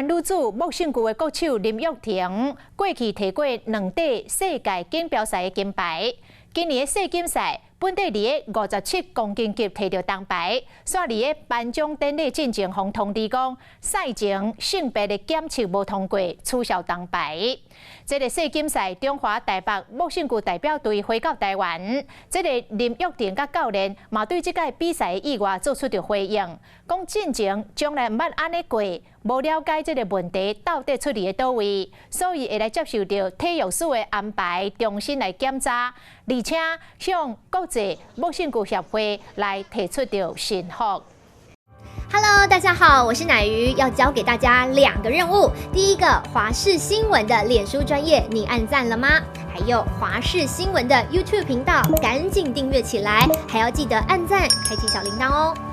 湾女子木姓区的国手林玉婷，过去摕过2块世界锦标赛的金牌。今年的世锦赛，本地伫个57公斤级摕到铜牌，煞伫个颁奖典礼进前，互通知讲赛前性别的检测无通过，取消铜牌。这个世锦赛，中华台北木姓区代表队回到台湾，这个林玉婷甲教练嘛对这届比赛的意外做出着回应，讲进前从来毋捌安尼过，无了解这个问题到底出伫个倒位，所以会来接受到体育署的安排，重新来检查，而且向国际木姓区协会来提出着申诉。Hello， 大家好，我是乃瑜，要教给大家2个任务。第一个，华视新闻的脸书专页，你按赞了吗？还有华视新闻的 YouTube 频道，赶紧订阅起来，还要记得按赞，开启小铃铛哦。